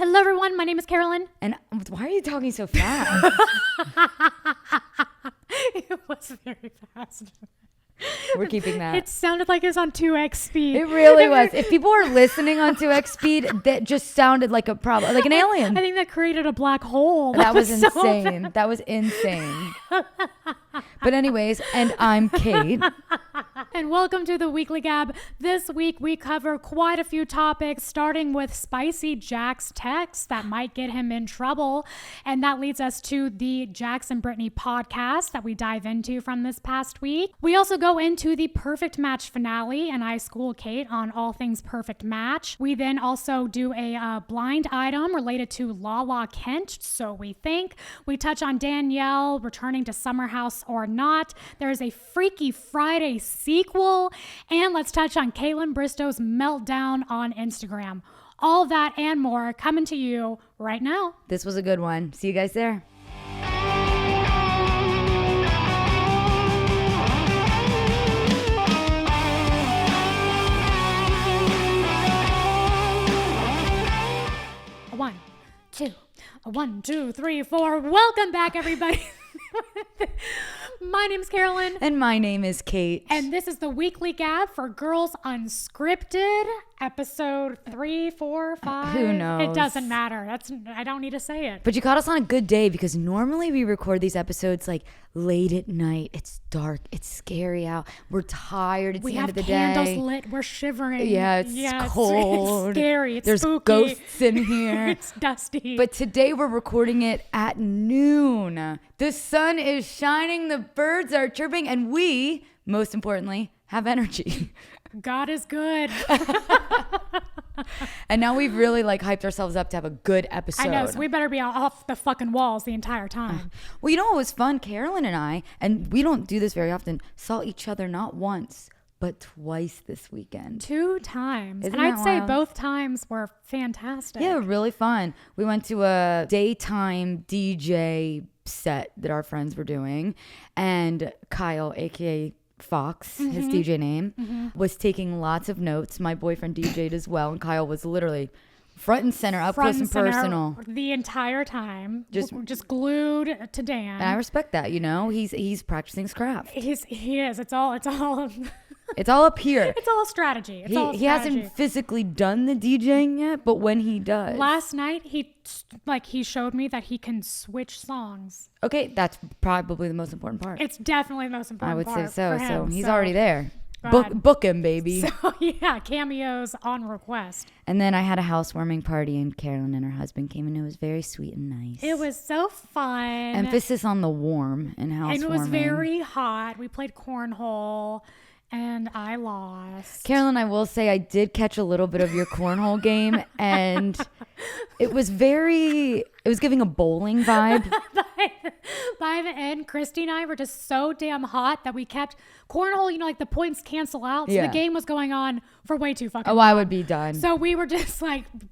Hello, everyone. My name is Carolyn. And why are you talking so fast? It was very fast. We're keeping that. It sounded like it was on 2x speed. It really was. If people were listening on 2x speed, that just sounded like a problem, like an alien. I think that created a black hole. That was so insane. That was insane. But anyways, and I'm Kate. And welcome to the Weekly Gab. This week we cover quite a few topics, starting with spicy Jax text that might get him in trouble. And that leads us to the Jax and Brittany podcast that we dive into from this past week. We also go into the Perfect Match finale, and I school Kate on all things Perfect Match. We then also do a blind item related to Lala Kent, so we think. We touch on Danielle returning to Summer House or not. There is a Freaky Friday sequel, and let's touch on Kaitlyn Bristow's meltdown on Instagram. All that and more coming to you right now. This was a good one. See you guys there. One, two, three, four. Welcome back, everybody. My name's Carolyn. And my name is Kate. And this is the Weekly Gab for Girls Unscripted, episode 3, 4, 5. Who knows? It doesn't matter. I don't need to say it. But you caught us on a good day, because normally we record these episodes like late at night. It's dark. It's scary out. We're tired. It's the end of the day. We have candles lit. We're shivering. Yeah, it's cold. It's scary. It's There's spooky. ghosts in here. It's dusty. But today we're recording it at noon. The sun is shining. The birds are chirping. And we, most importantly, have energy. God is good. And now we've really hyped ourselves up to have a good episode. I know, so we better be off the fucking walls the entire time. Well, you know what was fun? Carolyn and I, and we don't do this very often, saw each other not once, but twice this weekend. 2 times. Isn't and I'd that say wild? both times were fantastic. Yeah, really fun. We went to a daytime DJ set that our friends were doing, and Kyle, aka Fox, his DJ name, was taking lots of notes. My boyfriend DJ'd as well, and Kyle was literally front and center, up close and personal the entire time, just glued to Dan. And I respect that. He's practicing his craft. He is. It's all It's all up here. It's all strategy. He hasn't physically done the DJing yet, but when he does. Last night he showed me that he can switch songs. Okay, that's probably the most important part. It's definitely the most important part. I would say so. For him, so he's already there. God. Book him, baby. So yeah, cameos on request. And then I had a housewarming party, and Carolyn and her husband came, and it was very sweet and nice. It was so fun. Emphasis on the warm and housewarming. And it was very hot. We played cornhole. And I lost. Carolyn, I will say I did catch a little bit of your cornhole game, and it was giving a bowling vibe. By the end, Christy and I were just so damn hot that we kept cornhole, the points cancel out. So the game was going on for way too fucking long. I would be done. So we were just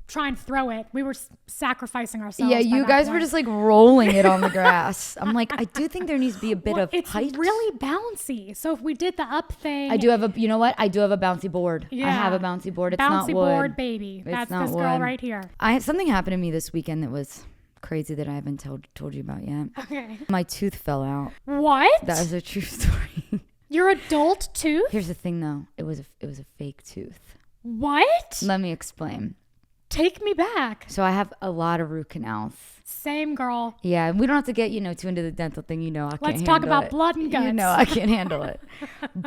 trying to throw it. We were sacrificing ourselves. Yeah, you guys were just rolling it on the grass. I'm I do think there needs to be a bit of height. It's really bouncy. So if we did the up thing. I do have a, you know what? I do have a bouncy board. Yeah. I have a bouncy board. It's not wood. Bouncy board, baby. That's this girl right here. Something happened to me this weekend that was crazy that I haven't told you about yet. Okay. My tooth fell out. What? That is a true story. Your adult tooth? Here's the thing, though. It was a fake tooth. What? Let me explain. Take me back. So I have a lot of root canals. Same, girl. Yeah, we don't have to get too into the dental thing. I can't handle it. Let's talk about blood and guts. I can't handle it.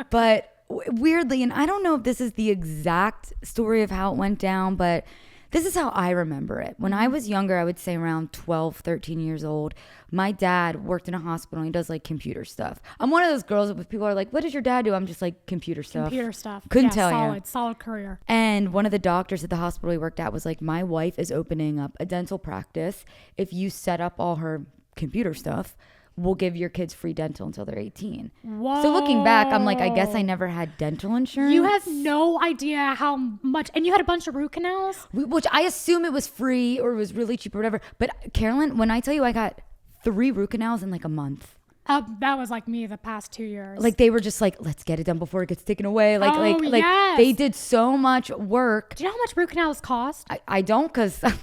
But weirdly, and I don't know if this is the exact story of how it went down, but this is how I remember it. When I was younger, I would say around 12, 13 years old, my dad worked in a hospital, and he does computer stuff. I'm one of those girls that people are like, what does your dad do? I'm just computer stuff. Computer stuff. Couldn't tell you. Solid career. And one of the doctors at the hospital he worked at was like, my wife is opening up a dental practice. If you set up all her computer stuff, we'll give your kids free dental until they're 18. Whoa. So looking back, I'm I guess I never had dental insurance. You have no idea how much, and you had a bunch of root canals? Which I assume it was free or it was really cheap or whatever. But Carolyn, when I tell you I got 3 root canals in a month. That was like me the past 2 years. Like they were just like, let's get it done before it gets taken away. Like yes. they did so much work. Do you know how much root canals cost? I don't, because I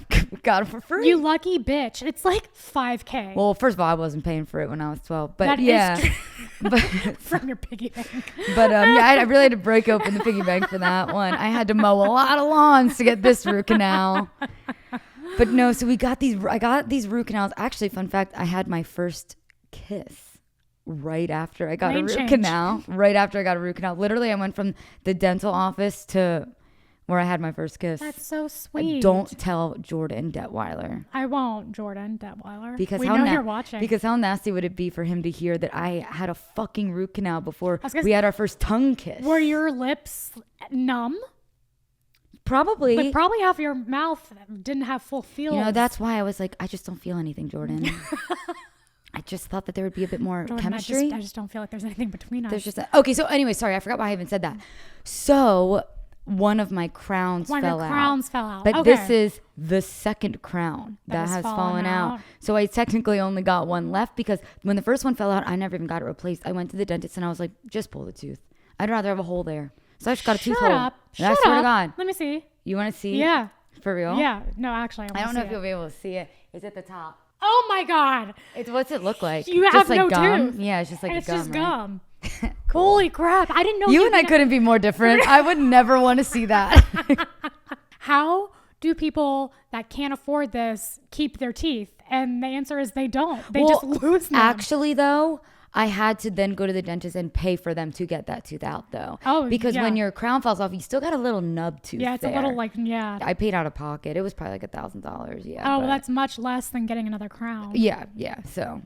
got it for free. You lucky bitch. It's like $5,000. Well, first of all, I wasn't paying for it when I was 12, but That is yeah. true. But, From your piggy bank. but yeah, I really had to break open the piggy bank for that one. I had to mow a lot of lawns to get this root canal. But no, so I got these root canals. Actually, fun fact, I had my first kiss right after I got a root canal. Right after I got a root canal. Literally, I went from the dental office to where I had my first kiss. That's so sweet. Don't tell Jordan Detweiler. I won't, Jordan Detweiler. Because we know you're watching. Because how nasty would it be for him to hear that I had a fucking root canal before we had our first tongue kiss? Were your lips numb? Probably. But probably half your mouth didn't have full feel. You know, that's why I was like, I just don't feel anything, Jordan. I just thought that there would be a bit more Jordan, chemistry. I just don't feel like there's anything between us. There's just okay. So anyway, sorry, I forgot why I even said that. So one of my crowns fell out. Crowns fell out. But okay. this is the second crown that has fallen out. So I technically only got one left because when the first one fell out, I never even got it replaced. I went to the dentist and I was like, just pull the tooth. I'd rather have a hole there. So I just got a tooth hole. Shut up. I swear to God. Let me see. You want to see? Yeah. For real? Yeah. No, actually, I don't know if you'll be able to see it. It's at the top. Oh my God. What's it look like? You just have like no gum? tooth. Yeah, it's just like It's gum. just right? gum. Cool. Holy crap. I didn't know you and I couldn't be more different. I would never want to see that. How do people that can't afford this keep their teeth? And the answer is they don't. They just lose them. Actually, though, I had to then go to the dentist and pay for them to get that tooth out, though. Oh, because yeah. when your crown falls off, you still got a little nub tooth. Yeah, it's there. a little like, yeah. I paid out of pocket. It was probably like $1,000. Yeah. Oh, well, that's much less than getting another crown. Yeah, yeah. So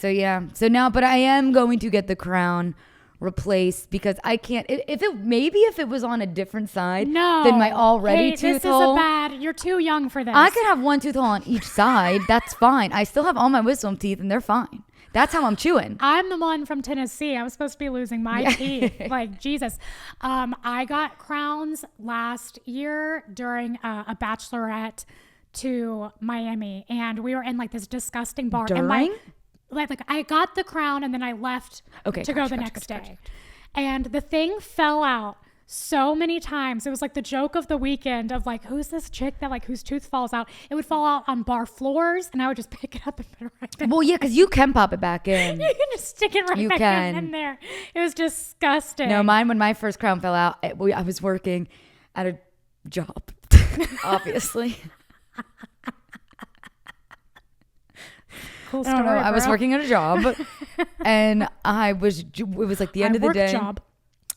yeah. So now, but I am going to get the crown replaced because I can't. If it was on a different side than my already tooth hole. You're too young for this. I could have one tooth hole on each side. That's fine. I still have all my wisdom teeth and they're fine. That's how I'm chewing. I'm the one from Tennessee. I'm supposed to be losing my teeth. Like, Jesus. I got crowns last year during a bachelorette to Miami. And we were in like this disgusting bar. During? And like I got the crown and then I left to go the next day. And the thing fell out so many times. It was like the joke of the weekend of like, who's this chick that like whose tooth falls out? It would fall out on bar floors and I would just pick it up and put it right back. Well, yeah, because you can pop it back in. You can just stick it right back in there. It was disgusting. No, mine, when my first crown fell out, I was working at a job, obviously. Cool story, I was working at a job and it was like the end of the day.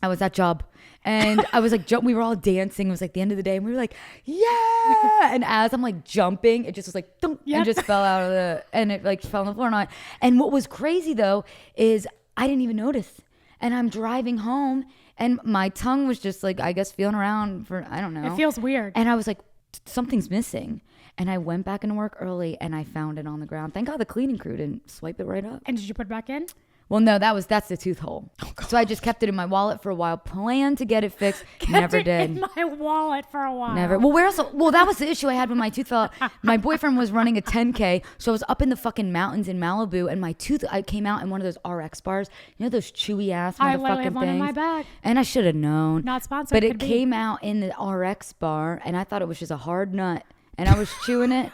I was at job. And I was like, we were all dancing. It was like the end of the day. And we were like, yeah. And as I'm like jumping, it just was like, thunk, and just fell out of and it like fell on the floor. And what was crazy though, is I didn't even notice. And I'm driving home and my tongue was just like, I guess feeling around for, I don't know. It feels weird. And I was like, something's missing. And I went back into work early and I found it on the ground. Thank God the cleaning crew didn't swipe it right up. And did you put it back in? Well, no, that's the tooth hole. Oh, so I just kept it in my wallet for a while, planned to get it fixed, never did. In my wallet for a while. Never. Well, where else? Well, that was the issue I had when my tooth fell out. My boyfriend was running a 10K, so I was up in the fucking mountains in Malibu, and my tooth came out in one of those RX bars. You know those chewy ass motherfucking I literally have one in my things? bag. And I should have known. Not sponsored. But it came out in the RX bar, and I thought it was just a hard nut, and I was chewing it.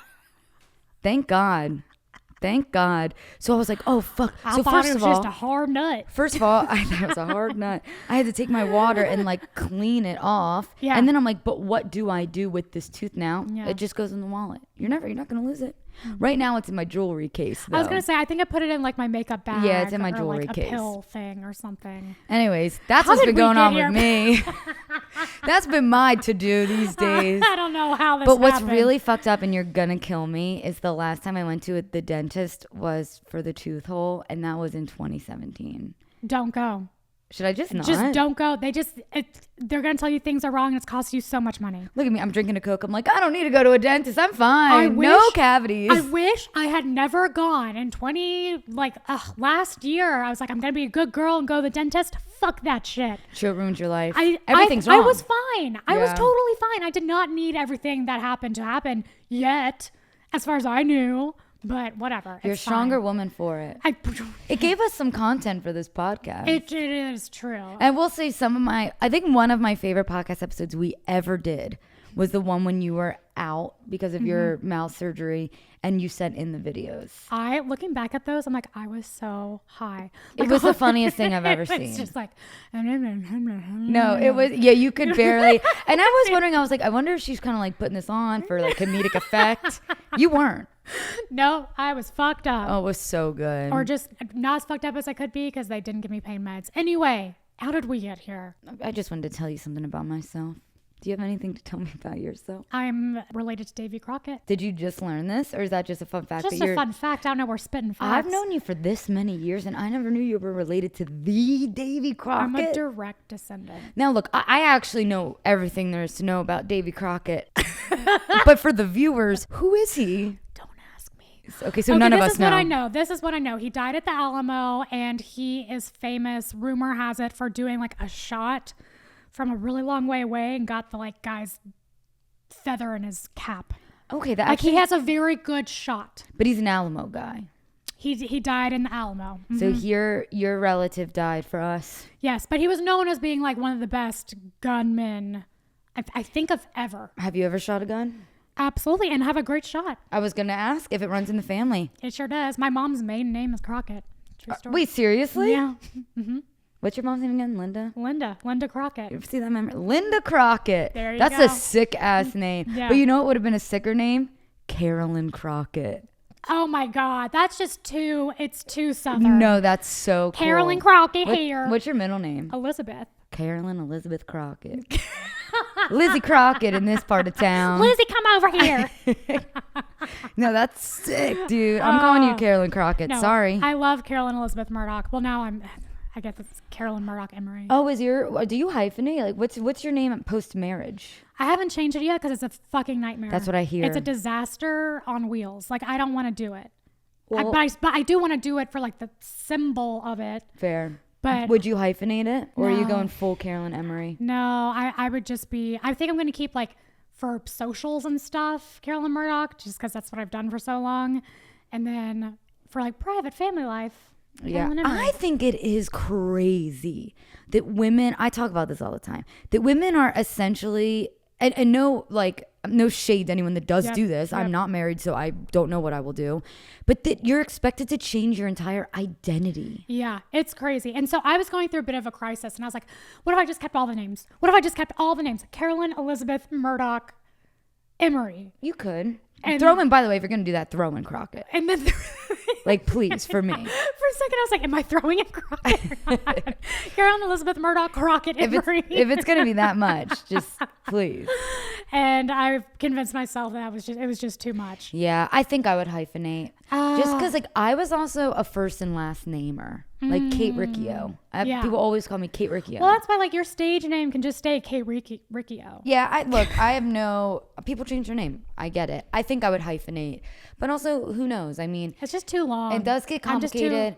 Thank God. Thank God. So I was like, oh, fuck. I thought it was just a hard nut. First of all, I thought it was a hard nut. I had to take my water and like clean it off. Yeah. And then I'm like, but what do I do with this tooth now? Yeah. It just goes in the wallet. You're not going to lose it. Right now it's in my jewelry case, though. I was going to say, I think I put it in like my makeup bag. Yeah, it's in my or jewelry like case. a pill thing or something. Anyways, that's How what's did been we going get on here? with me. That's been my to-do these days. I don't know how this But what's happened. really fucked up, and you're gonna kill me, is the last time I went to the dentist was for the tooth hole, and that was in 2017. Don't go. Should I just not? Just don't go. They're going to tell you things are wrong and it's costing you so much money. Look at me. I'm drinking a Coke. I'm like, I don't need to go to a dentist. I'm fine. No cavities. I wish I had never gone in last year. I was like, I'm going to be a good girl and go to the dentist. Fuck that shit. Sure, it ruined your life. Everything's wrong. I was fine. I was totally fine. I did not need everything that happened to happen yet, as far as I knew. But whatever. You're a it's stronger fine. woman for it. It gave us some content for this podcast. It is true. And we'll say I think one of my favorite podcast episodes we ever did was the one when you were out because of your mouth surgery and you sent in the videos. Looking back at those, I'm like, I was so high. It was the funniest thing I've ever seen. It's just like, no, it was, you could barely. And I was wondering, I was like, I wonder if she's kind of like putting this on for like comedic effect. You weren't. No, I was fucked up. Oh, it was so good. Or just not as fucked up as I could be because they didn't give me pain meds. Anyway, how did we get here? I just wanted to tell you something about myself. Do you have anything to tell me about yourself? I'm related to Davy Crockett. Did you just learn this, or is that just a fun fact? Just a fun fact. I don't know, we're spitting facts. I've known you for this many years, and I never knew you were related to the Davy Crockett. I'm a direct descendant. Now, look, I actually know everything there is to know about Davy Crockett. But for the viewers, who is he? Don't ask me. Okay, so none of us know. This is what I know. He died at the Alamo, and he is famous, rumor has it, for doing like a shot from a really long way away and got the like guy's feather in his cap. Okay, that like he has a very good shot. But he's an Alamo guy. He died in the Alamo. Mm-hmm. So your relative died for us. Yes, but he was known as being like one of the best gunmen I think of ever. Have you ever shot a gun? Absolutely, and have a great shot. I was gonna ask if it runs in the family. It sure does. My mom's maiden name is Crockett. True story. Wait, seriously? Yeah. Mm-hmm. What's your mom's name again? Linda Crockett. You ever see that memory? Linda Crockett. There you That's go. a sick ass name. Yeah. But you know what would have been a sicker name? Carolyn Crockett. Oh my God, that's just it's too southern. No, that's so cool. Carolyn Crockett here. What's your middle name? Elizabeth. Carolyn Elizabeth Crockett. Lizzie Crockett in this part of town. Lizzie, come over here. No, that's sick, dude. I'm calling you Carolyn Crockett. No, Sorry. I love Carolyn Elizabeth Murdoch. Well, now I guess it's Carolyn Murdoch Emery. Oh, do you hyphenate? Like, what's your name post marriage? I haven't changed it yet because it's a fucking nightmare. That's what I hear. It's a disaster on wheels. Like, I don't want to do it. Well, but I do want to do it for like the symbol of it. Fair. But would you hyphenate it, or are you No. going full Carolyn Emery? No, I would just be. I think I'm going to keep like for socials and stuff, Carolyn Murdoch, just because that's what I've done for so long, and then for like private family life. Yeah, Carolyn Emery. I think it is crazy that women, I talk about this all the time, that women are essentially, and no shade to anyone that does do this. Yep. I'm not married, so I don't know what I will do. But that you're expected to change your entire identity. Yeah, it's crazy. And so I was going through a bit of a crisis, and I was like, what if I just kept all the names? What if I just kept all the names? Carolyn Elizabeth Murdoch Emery. You could. And Throw in, by the way, if you're going to do that, throw in Crockett. And then Like, please, for me. For a second, I was like, am I throwing in Crockett or not? Carolyn Elizabeth Murdoch Crockett Emery. If it's going to be that much, just please. And I convinced myself that it was just too much. Yeah, I think I would hyphenate. Just because, like, I was also a first and last namer. Like Kate Riccio. Yeah. People always call me Kate Riccio. Well, that's why, like, your stage name can just stay Kate Riccio. Yeah, I have no... People change their name. I get it. I think I would hyphenate. But also, who knows? I mean... It's just too long. It does get complicated.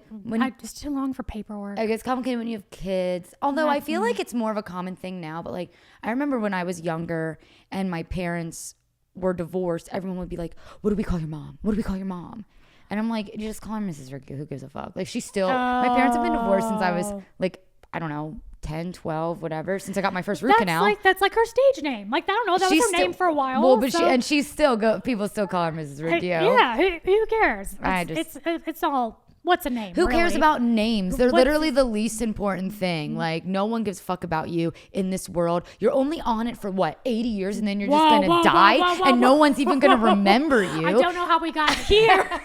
It's too long for paperwork. It gets complicated when you have kids. Although I feel like it's more of a common thing now. But, like, I remember when I was younger and my parents were divorced, everyone would be like, what do we call your mom? What do we call your mom? And I'm like, you just call her Mrs. Riccio. Who gives a fuck? Like, she's still... My parents have been divorced since I was, like, I don't know, 10, 12, whatever, since I got my first root canal. That's like her stage name. Like, I don't know. That was her name for a while. Well, but she's still people still call her Mrs. Riccio. Yeah, who cares? It's all... What's a name? Who cares about names? They're What's- literally the least important thing. Like, no one gives a fuck about you in this world. You're only on it for, 80 years, and then you're just going to die, and no one's even going to remember you. I don't know how we got here.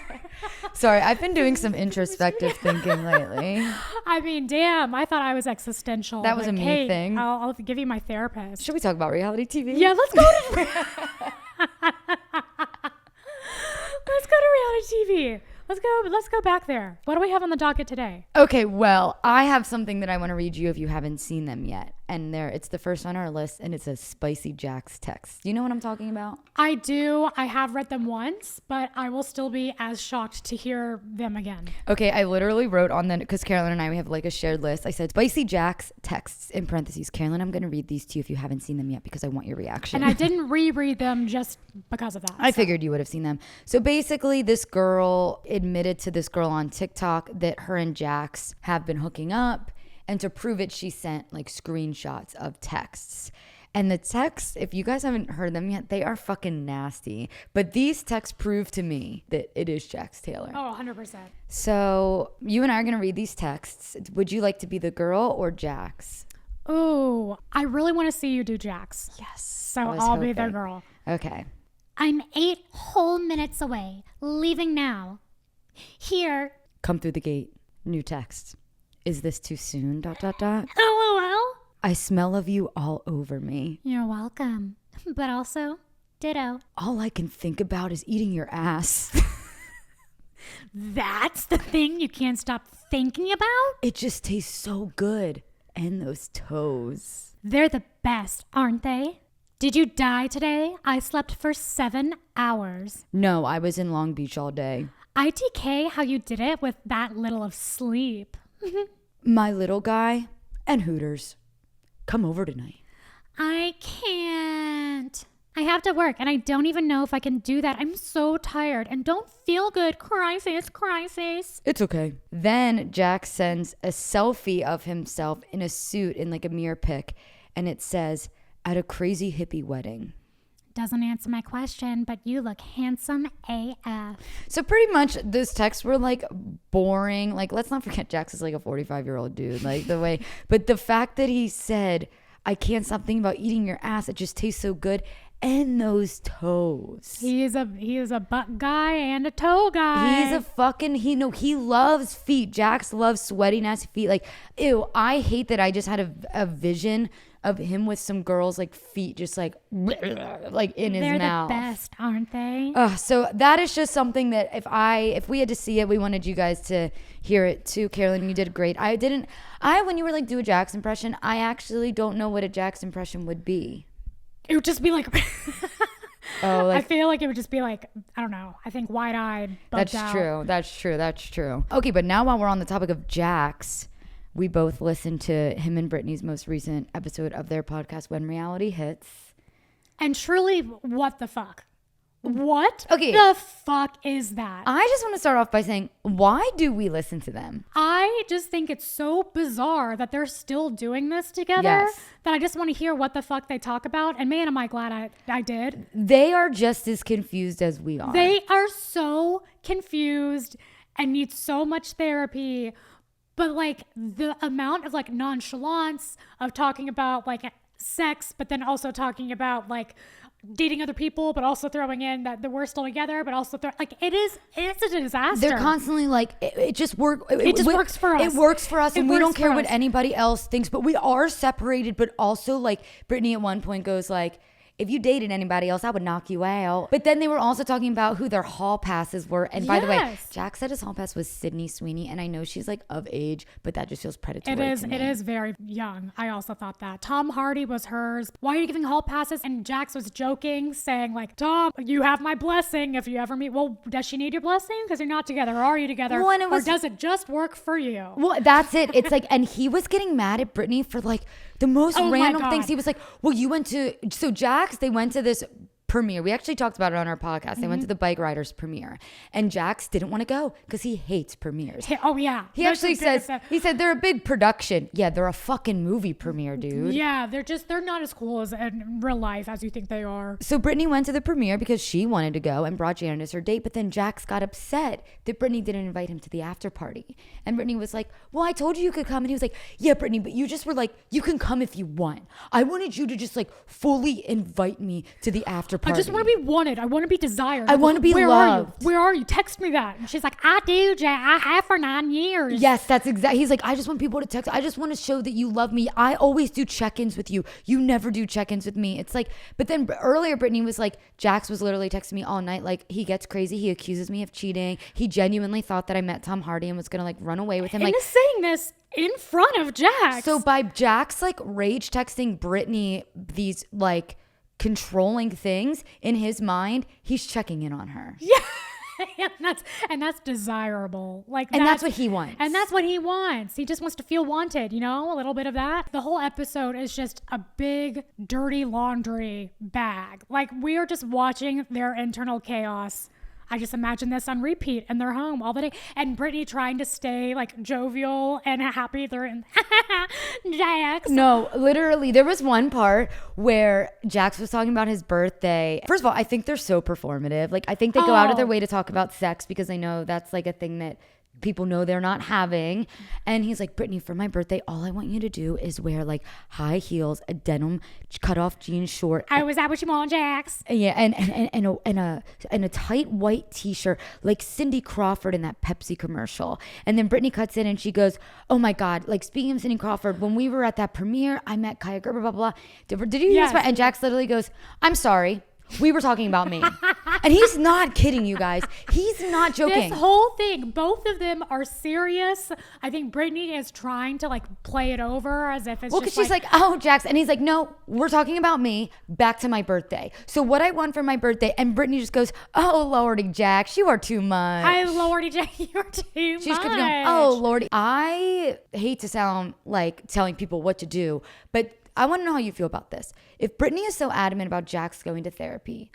Sorry, I've been doing some introspective thinking lately. I mean, damn, I thought I was existential. That was Like, a me hey, thing. I'll give you my therapist. Should we talk about reality TV? Yeah, let's go to reality TV. Let's go back there. What do we have on the docket today? Okay, well, I have something that I want to read you if you haven't seen them yet. and it's the first on our list, and it's a spicy Jax text. Do you know what I'm talking about? I do. I have read them once, but I will still be as shocked to hear them again. Okay, I literally wrote on because Carolyn and I, we have like a shared list. I said spicy Jax texts in parentheses. Carolyn, I'm going to read these to you if you haven't seen them yet because I want your reaction. And I didn't reread them just because of that. I figured you would have seen them. So basically, this girl admitted to this girl on TikTok that her and Jax have been hooking up. And to prove it, she sent like screenshots of texts. And the texts, if you guys haven't heard them yet, they are fucking nasty. But these texts prove to me that it is Jax Taylor. Oh, 100%. So you and I are going to read these texts. Would you like to be the girl or Jax? Ooh, I really want to see you do Jax. Yes. So I'll be the girl. Okay. I'm 8 whole minutes away. Leaving now. Here. Come through the gate. New text. Is this too soon? ... LOL. I smell of you all over me. You're welcome. But also, ditto. All I can think about is eating your ass. That's the thing you can't stop thinking about? It just tastes so good. And those toes. They're the best, aren't they? Did you die today? I slept for 7 hours. No, I was in Long Beach all day. ITK how you did it with that little of sleep. My little guy and Hooters. Come over tonight. I can't. I have to work and I don't even know if I can do that. I'm so tired and don't feel good. Cry face, cry face. It's okay. Then Jax sends a selfie of himself in a suit in like a mirror pic. And it says, at a crazy hippie wedding. Doesn't answer my question, but you look handsome AF. So pretty much those texts were like boring. Like, let's not forget Jax is like a 45-year-old dude. Like the way, but the fact that he said, I can't stop thinking about eating your ass. It just tastes so good. And those toes. He is a butt guy and a toe guy. He's a fucking, he loves feet. Jax loves sweaty, nasty feet. Like, ew, I hate that I just had a vision of him with some girls like feet just like in his They're mouth. They're the best, aren't they? So that is just something that if we had to see it, we wanted you guys to hear it too. Carolyn, you did great. When you were like do a Jax impression, I actually don't know what a Jax impression would be. It would just be like Oh, I feel like it would just be like, I don't know. I think wide-eyed, bugged out. That's true. Okay, but now while we're on the topic of Jax, we both listened to him and Brittany's most recent episode of their podcast, When Reality Hits. And truly, what the fuck? What the fuck is that? I just want to start off by saying, why do we listen to them? I just think it's so bizarre that they're still doing this together Yes. that I just want to hear what the fuck they talk about. And man, am I glad I did. They are just as confused as we are. They are so confused and need so much therapy. But like the amount of like nonchalance of talking about like sex, but then also talking about like dating other people, but also throwing in that we're still together, but also it's a disaster. They're constantly like, it just works. It just works for us. It works for us, and we don't care what us. anybody else thinks. But we are separated. But also, like Brittany at one point goes like, if you dated anybody else, I would knock you out. But then they were also talking about who their hall passes were. And by the way, Jax said his hall pass was Sydney Sweeney. And I know she's like of age, but that just feels predatory to me. It is very young. I also thought that. Tom Hardy was hers. Why are you giving hall passes? And Jax was joking, saying like, Tom, you have my blessing if you ever meet. Well, does she need your blessing? Because you're not together. Or are you together? Or does it just work for you? Well, that's it. It's like, and he was getting mad at Brittany for like the most random things. He was like, well, so Jax, they went to this premiere. We actually talked about it on our podcast. They went to the Bike Riders premiere, and Jax didn't want to go because he hates premieres. Oh yeah. He actually says, he said they're a big production. Yeah, they're a fucking movie premiere, dude. Yeah, they're not as cool as in real life as you think they are. So Brittany went to the premiere because she wanted to go and brought Janet as her date, but then Jax got upset that Brittany didn't invite him to the after party. And Brittany was like, well, I told you could come. And he was like, yeah, Brittany, but you just were like, you can come if you want. I wanted you to just like fully invite me to the after after party. I just want to be wanted. I want to be desired. I want to be Where loved. Are you? Where are you? Text me that. And she's like, I do, Jack. I have for 9 years. Yes, that's exactly. He's like, I just want people to text. I just want to show that you love me. I always do check-ins with you. You never do check-ins with me. It's like, but then earlier Brittany was like, Jax was literally texting me all night. Like, he gets crazy. He accuses me of cheating. He genuinely thought that I met Tom Hardy and was going to like run away with him. And Like, is saying this in front of Jax. so by Jax like rage texting Brittany these like controlling things, in his mind, he's checking in on her. Yeah. and that's desirable. Like, And that's what he wants. And that's what he wants. He just wants to feel wanted, you know, a little bit of that. The whole episode is just a big dirty laundry bag. Like, we are just watching their internal chaos. I just imagine this on repeat in their home all the day. And Brittany trying to stay like jovial and happy. They're in Jax. No, literally, there was one part where Jax was talking about his birthday. First of all, I think they're so performative. Like, I think they go out of their way to talk about sex because they know that's like a thing that people know they're not having. And he's like, Brittany, for my birthday, all I want you to do is wear like high heels, a denim cutoff jean short. Oh, is that what you want, Jax? Yeah, and a tight white t-shirt like Cindy Crawford in that Pepsi commercial. And then Brittany cuts in and she goes, oh my God, like speaking of Cindy Crawford, when we were at that premiere, I met Kaya Gerber, blah, blah, blah. Did you hear this? And Jax literally goes, I'm sorry. We were talking about me. And he's not kidding, you guys. He's not joking. This whole thing, both of them are serious. I think Brittany is trying to like play it over as if it's well, because she's like, oh, Jax. And he's like, no, we're talking about me. Back to my birthday. So what I want for my birthday. And Brittany just goes, oh, Lordy, Jax, you are too much. I Lordy, Jax, you're too much. She just kept going, oh, Lordy. I hate to sound like telling people what to do, but I want to know how you feel about this. If Brittany is so adamant about Jax going to therapy,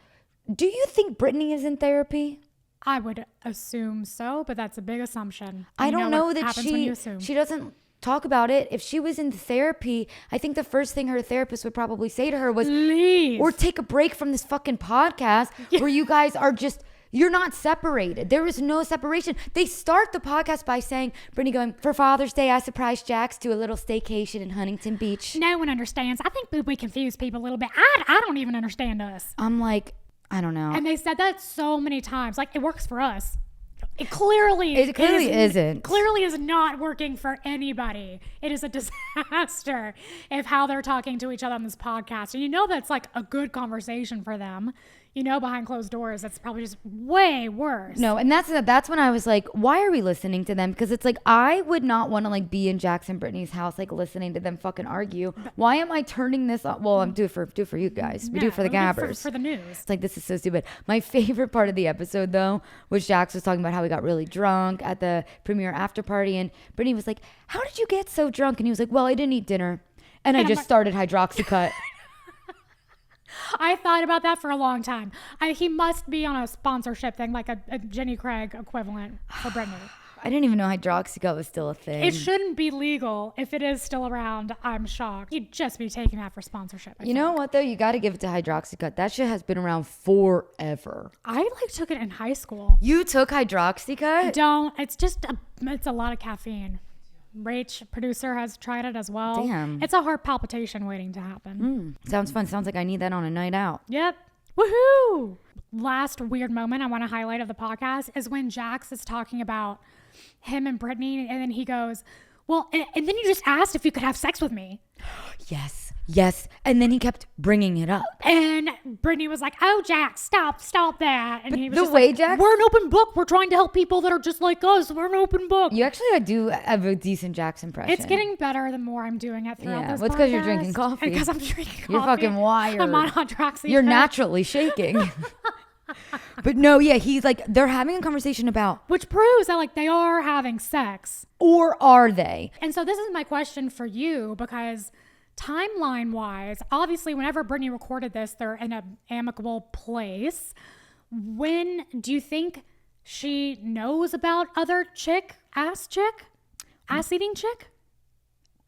do you think Brittany is in therapy? I would assume so, but that's a big assumption. I don't know that she she doesn't talk about it. If she was in therapy, I think the first thing her therapist would probably say to her was, leave or take a break from this fucking podcast where you guys are just, you're not separated. There is no separation. They start the podcast by saying, Brittany going, for Father's Day, I surprised Jax to a little staycation in Huntington Beach. No one understands. I think we confuse people a little bit. I don't even understand us. I'm like, I don't know. And they said that so many times. Like, it works for us. It clearly isn't. Clearly is not working for anybody. It is a disaster if how they're talking to each other on this podcast. And you know that's like a good conversation for them. You know, behind closed doors, that's probably just way worse. No, and that's when I was like, why are we listening to them? Because it's like, I would not want to like be in Jax and Brittany's house, like listening to them fucking argue. Why am I turning this on? Well, I'm do it for you guys. We do it for the gabbers. For the news. It's like, this is so stupid. My favorite part of the episode though, was Jax was talking about how he got really drunk at the premiere after party. And Brittany was like, how did you get so drunk? And he was like, well, I didn't eat dinner. And I just started Hydroxycut. I thought about that for a long time. He must be on a sponsorship thing, like a Jenny Craig equivalent for Brittany. I didn't even know Hydroxycut was still a thing. It shouldn't be legal. If it is still around, I'm shocked. He'd just be taking that for sponsorship. You know what, though? You got to give it to Hydroxycut. That shit has been around forever. I like took it in high school. You took Hydroxycut? Don't. It's just it's a lot of caffeine. Rach, producer, has tried it as well. Damn. It's a heart palpitation waiting to happen. Sounds fun. Sounds like I need that on a night out. Yep. Woohoo! Last weird moment I want to highlight of the podcast is when Jax is talking about him and Brittany, and then he goes, well, and then you just asked if you could have sex with me. Yes. And then he kept bringing it up. And Brittany was like, oh, Jax, stop that. And he was the just way like, Jax... we're an open book. We're trying to help people that are just like us. We're an open book. You actually do have a decent Jax impression. It's getting better the more I'm doing it throughout this podcast. Well, it's because you're drinking coffee. Because I'm drinking coffee. You're fucking wired. I'm on Hydroxycut. You're naturally shaking. But no, yeah, he's like, they're having a conversation about... Which proves that like they are having sex. Or are they? And so this is my question for you, because timeline wise, obviously whenever Brittany recorded this, they're in an amicable place. When do you think she knows about other ass eating chick?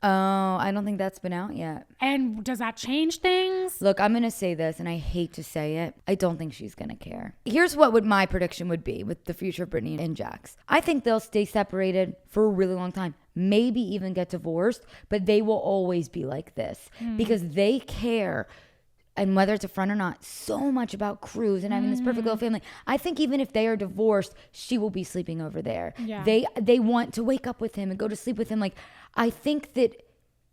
Oh, I don't think that's been out yet. And does that change things? Look, I'm going to say this, and I hate to say it. I don't think she's going to care. Here's what my prediction would be with the future of Brittany and Jax. I think they'll stay separated for a really long time. Maybe even get divorced, but they will always be like this because they care and whether it's a friend or not, so much about Cruz and having this perfect little family. I think even if they are divorced, she will be sleeping over there. Yeah. They want to wake up with him and go to sleep with him. Like, I think that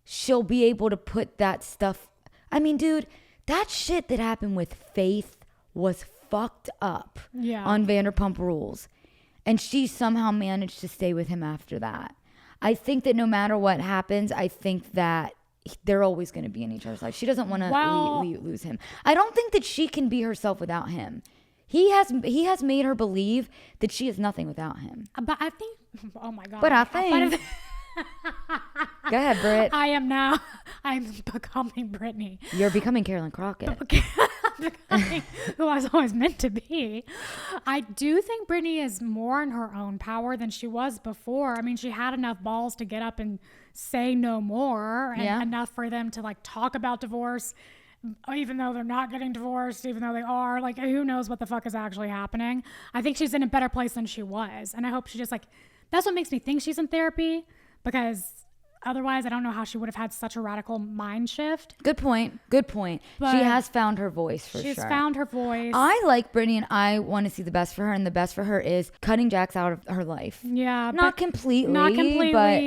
she'll be able to put that stuff. I mean, dude, that shit that happened with Faith was fucked up on Vanderpump Rules. And she somehow managed to stay with him after that. I think that no matter what happens, I think that they're always going to be in each other's life. She doesn't want to lose him. I don't think that she can be herself without him. He has made her believe that she is nothing without him. But I think, oh my God. But I think. Go ahead, Britt. I'm becoming Brittany. You're becoming Carolyn Crockett. Becoming who I was always meant to be. I do think Brittany is more in her own power than she was before. I mean, she had enough balls to get up and say no more, and enough for them to like talk about divorce, even though they're not getting divorced, even though they are. Like, who knows what the fuck is actually happening? I think she's in a better place than she was, and I hope she just like, that's what makes me think she's in therapy, because otherwise, I don't know how she would have had such a radical mind shift. Good point. But she has found her voice for sure. She's found her voice. I like Brittany, and I want to see the best for her. And the best for her is cutting Jax out of her life. Yeah, not completely.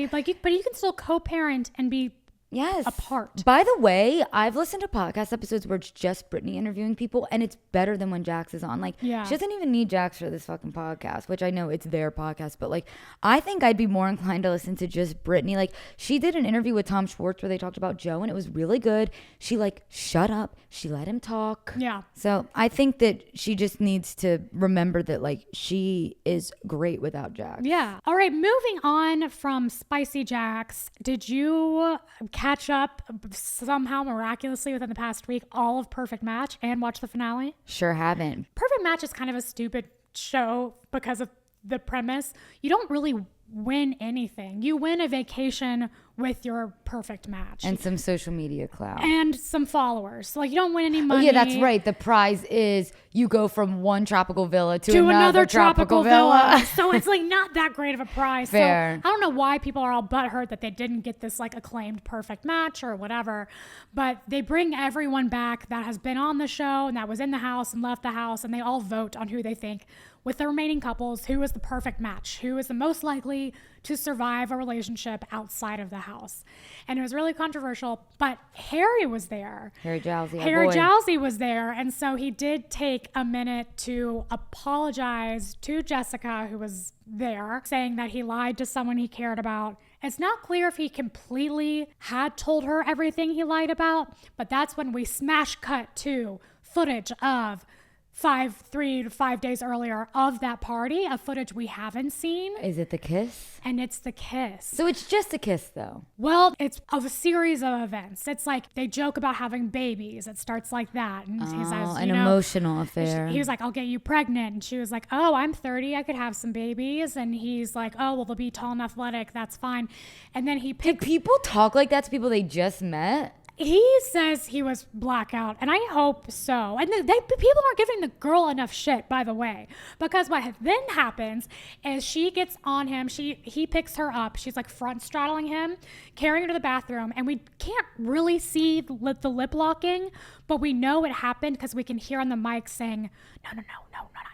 But you can still co-parent and be apart. By the way, I've listened to podcast episodes where it's just Brittany interviewing people, and it's better than when Jax is on. Like, she doesn't even need Jax for this fucking podcast, which I know it's their podcast, but like, I think I'd be more inclined to listen to just Brittany. Like, she did an interview with Tom Schwartz where they talked about Joe, and it was really good. She like shut up. She let him talk. Yeah. So I think that she just needs to remember that like she is great without Jax. Yeah. All right. Moving on from Spicy Jax, did you catch up somehow miraculously within the past week all of Perfect Match and watch the finale? Sure haven't. Perfect Match is kind of a stupid show because of the premise. You don't really win anything. You win a vacation with your perfect match. And some social media clout. And some followers. So like, you don't win any money. Oh yeah, that's right. The prize is you go from one tropical villa to another tropical villa. So it's like not that great of a prize. Fair. So I don't know why people are all butthurt that they didn't get this like acclaimed perfect match or whatever. But they bring everyone back that has been on the show and that was in the house and left the house, and they all vote on who they think, with the remaining couples, who is the perfect match, who is the most likely to survive a relationship outside of the house. And it was really controversial, but Harry was there. Harry Jowsey was there. And so he did take a minute to apologize to Jessica, who was there, saying that he lied to someone he cared about. It's not clear if he completely had told her everything he lied about, but that's when we smash cut to footage of 3 to 5 days earlier of that party, a footage we haven't seen. Is it the kiss? And it's the kiss. So it's just a kiss though. Well, it's of a series of events. It's like they joke about having babies. It starts like that. And he says, an emotional affair. He was like, I'll get you pregnant. And she was like, oh, I'm 30. I could have some babies. And he's like, oh, well, they'll be tall and athletic. That's fine. And then he picked. Did people talk like that to people they just met? He says he was blackout, and I hope so. And people aren't giving the girl enough shit, by the way, because what then happens is she gets on him. He picks her up. She's like front straddling him, carrying her to the bathroom, and we can't really see the lip locking, but we know it happened because we can hear on the mic saying, no, not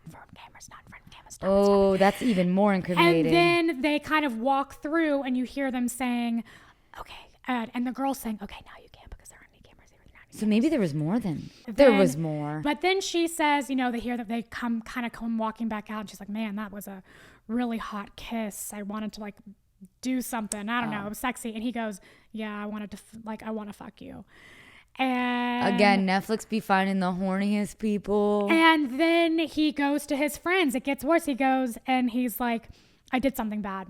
in front of cameras, not in front of cameras. Oh, that's even more incriminating. And then they kind of walk through, and you hear them saying, okay, and the girl's saying, okay, now you can. So maybe there was more than there was more. But then she says, they hear that they come walking back out, and she's like, man, that was a really hot kiss. I wanted to like do something. I don't know. It was sexy. And he goes, yeah, I want to fuck you. And again, Netflix be finding the horniest people. And then he goes to his friends. It gets worse. He goes and he's like, I did something bad.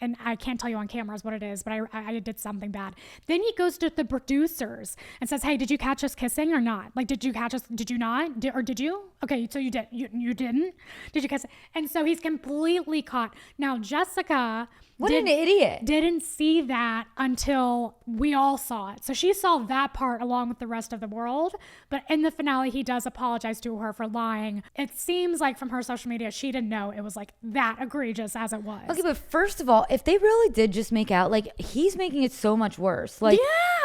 And I can't tell you on cameras what it is, but I did something bad. Then he goes to the producers and says, hey, did you catch us kissing or not? Like, did you catch us? Did you not? Or did you? Okay, so you did. You didn't? Did you kiss? And so he's completely caught. Now, Jessica... an idiot. Didn't see that until we all saw it. So she saw that part along with the rest of the world. But in the finale, he does apologize to her for lying. It seems like from her social media, she didn't know it was like that egregious as it was. Okay, but first of all, if they really did just make out, like, he's making it so much worse. Like,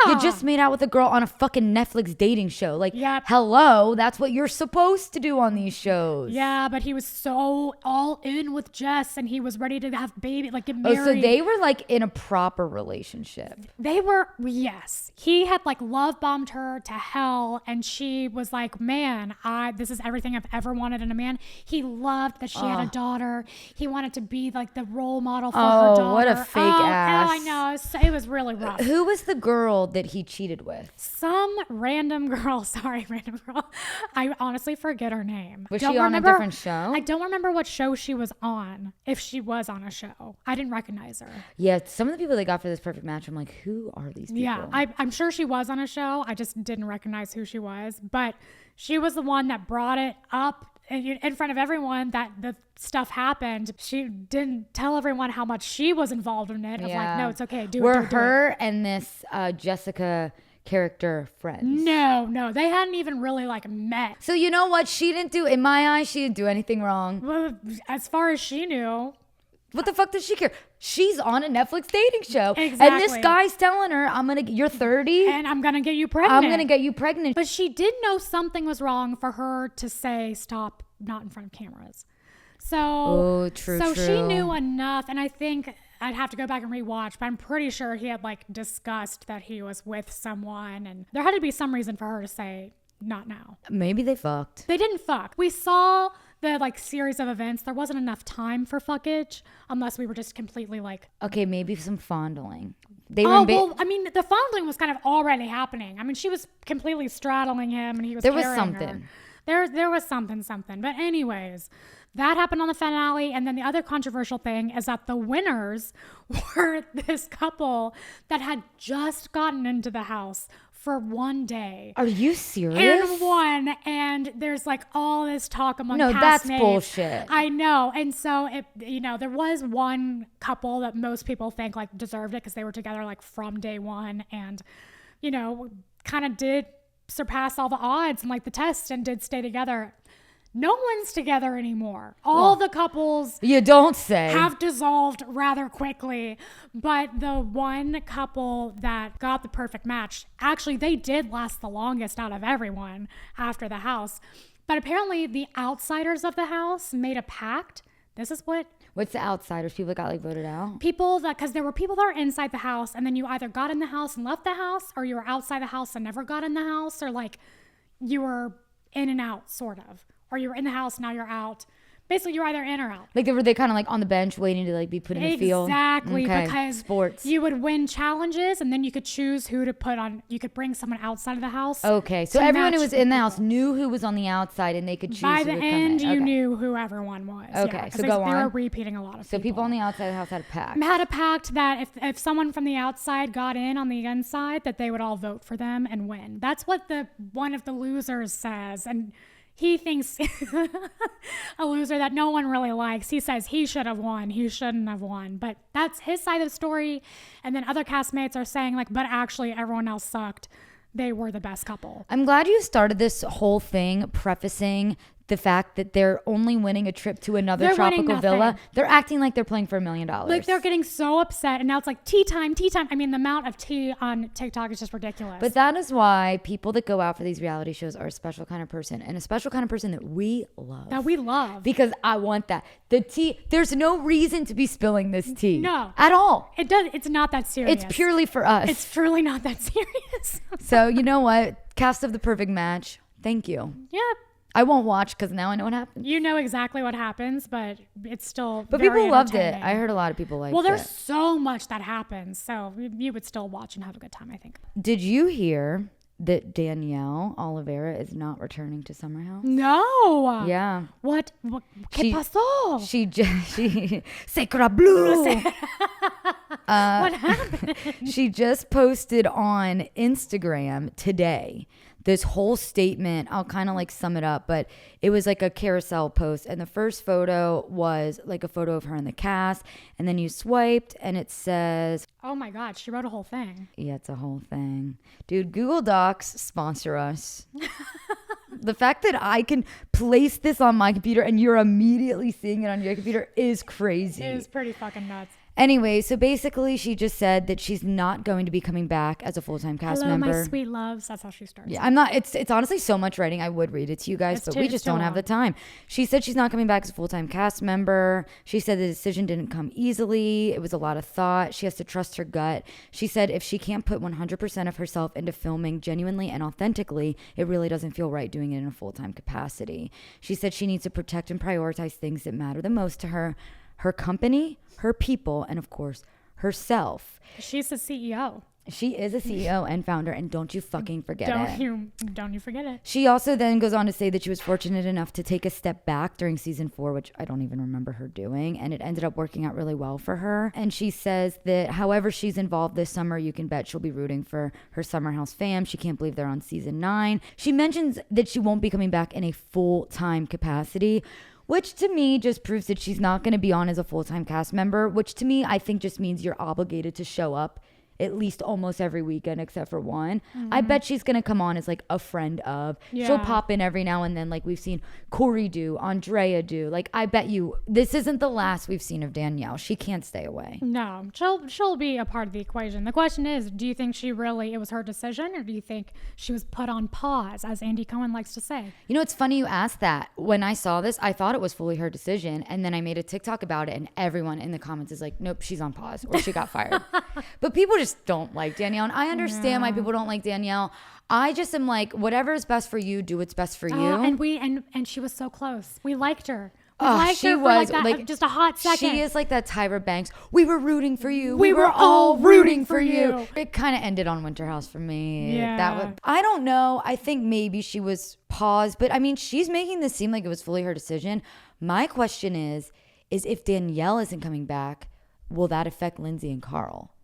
You just made out with a girl on a fucking Netflix dating show. Like, Yep. hello, that's what you're supposed to do on these shows. Yeah, but he was so all in with Jess, and he was ready to have baby, like get Oh, married. so they were like in a proper relationship. They were, yes. He had like love bombed her to hell, and she was like, man, this is everything I've ever wanted in a man. He loved that she had a daughter. He wanted to be like the role model for her daughter. What a fake ass. I know. It was really rough. Who was the girl that he cheated with? Some random girl. Sorry, random girl. I honestly forget her name. Was she on a different show? I don't remember what show she was on, if she was on a show. I didn't recognize her. Yeah, some of the people they got for this perfect match, I'm like, who are these people? Yeah, I'm sure she was on a show. I just didn't recognize who she was. But she was the one that brought it up in front of everyone that the stuff happened. She didn't tell everyone how much she was involved in it. Of like, no, it's okay. Do Were it. her and this Jessica character friends? No. They hadn't even really like met. So you know what? She didn't do, in my eyes, she didn't do anything wrong. Well, as far as she knew. What the fuck does she care? She's on a Netflix dating show. Exactly. And this guy's telling her, you're 30. And I'm going to get you pregnant. I'm going to get you pregnant. But she did know something was wrong for her to say, stop, not in front of cameras. So, true. She knew enough. And I think I'd have to go back and rewatch, but I'm pretty sure he had like discussed that he was with someone. And there had to be some reason for her to say, not now. Maybe they fucked. They didn't fuck. We saw the like series of events. There wasn't enough time for fuckage unless we were just completely like. Okay, maybe some fondling. Well, I mean, the fondling was kind of already happening. I mean, she was completely straddling him, and he was. There was carrying something. Her. There was something. But anyways, that happened on the finale, and then the other controversial thing is that the winners were this couple that had just gotten into the house for one day. Are you serious? And there's like all this talk among No, castmates. that's bullshit. I know. And so there was one couple that most people think like deserved it because they were together like from day one, and kind of did surpass all the odds and like the test and did stay together. No one's together anymore. All the couples you don't say have dissolved rather quickly. But the one couple that got the perfect match, actually, they did last the longest out of everyone after the house. But apparently the outsiders of the house made a pact. This is what's the outsiders? People that got like voted out? Because there were people that were inside the house, and then you either got in the house and left the house, or you were outside the house and never got in the house, or like you were in and out, sort of. Or you were in the house, now you're out. Basically, you're either in or out. Like, were they kind of like on the bench waiting to like be put in the field? Exactly, Okay. because Sports. you would win challenges, and then you could choose who to put on. You could bring someone outside of the house. Okay, so to everyone who match was in the people. house knew who was on the outside, and they could choose By who the would end, come in. you Okay. knew who everyone was. Okay, Yeah, 'cause so they go were on. repeating a lot of So people on the outside of the house had a pact. had a pact that if someone from the outside got in on the inside, that they would all vote for them and win. That's what one of the losers says, and he thinks a loser that no one really likes. He says he should have won. He shouldn't have won. But that's his side of the story. And then other castmates are saying like, but actually everyone else sucked. They were the best couple. I'm glad you started this whole thing prefacing the fact that they're only winning a trip to another They're winning tropical villa. nothing. They're acting like they're playing for $1 million. Like they're getting so upset, and now it's like tea time. I mean, the amount of tea on TikTok is just ridiculous. But that is why people that go out for these reality shows are a special kind of person, and a special kind of person that we love. that we love. Because I want that. The tea, there's no reason to be spilling this tea. No. At all. It does. It's not that serious. It's purely for us. It's truly not that serious. So you know what? Cast of the perfect match. Thank you. Yeah. I won't watch because now I know what happened. You know exactly what happens, but it's still. But very people loved it. entertaining. I heard a lot of people liked Well, there's it. so much that happens, so you would still watch and have a good time, I think. Did you hear that Danielle Oliveira is not returning to Summer House? No. Yeah. What? ¿Qué pasó? She Sacra Blue. What happened? She just posted on Instagram today this whole statement. I'll kind of like sum it up, but it was like a carousel post. And the first photo was like a photo of her in the cast. And then you swiped and it says, Oh my God, she wrote a whole thing. yeah, it's a whole thing. Dude, Google Docs sponsor us. The fact that I can place this on my computer and you're immediately seeing it on your computer is crazy. It was pretty fucking nuts. Anyway, so basically she just said that she's not going to be coming back as a full-time cast Hello, member. my sweet loves. That's how she starts. Yeah, I'm not. It's honestly so much writing. I would read it to you guys, but we just don't have the time. She said she's not coming back as a full-time cast member. She said the decision didn't come easily. It was a lot of thought. She has to trust her gut. She said if she can't put 100% of herself into filming genuinely and authentically, it really doesn't feel right doing it in a full-time capacity. She said she needs to protect and prioritize things that matter the most to her company, her people, and of course, herself. She's the CEO. She is a CEO and founder, and don't you fucking forget it. Don't you forget it. She also then goes on to say that she was fortunate enough to take a step back during season 4, which I don't even remember her doing, and it ended up working out really well for her. And she says that however she's involved this summer, you can bet she'll be rooting for her Summer House fam. She can't believe they're on season 9. She mentions that she won't be coming back in a full-time capacity, which to me just proves that she's not going to be on as a full-time cast member, which to me I think just means you're obligated to show up at least almost every weekend except for one. I bet she's going to come on as like a friend of. Yeah. She'll pop in every now and then like we've seen Corey do, Andrea do. Like I bet you this isn't the last we've seen of Danielle. She can't stay away. No, she'll be a part of the equation. The question is, do you think it was her decision, or do you think she was put on pause, as Andy Cohen likes to say? You know, it's funny you asked that. When I saw this, I thought it was fully her decision. And then I made a TikTok about it and everyone in the comments is like, nope, she's on pause or she got fired. But people just don't like Danielle. And I understand why people don't like Danielle. I just am like, whatever is best for you, do what's best for you. And she was so close. We liked her. She was like just a hot second. She is like that Tyra Banks. We were rooting for you. We were all rooting for you. It kind of ended on Winter House for me. Yeah. I don't know. I think maybe she was paused, but I mean, she's making this seem like it was fully her decision. My question is if Danielle isn't coming back, will that affect Lindsay and Carl?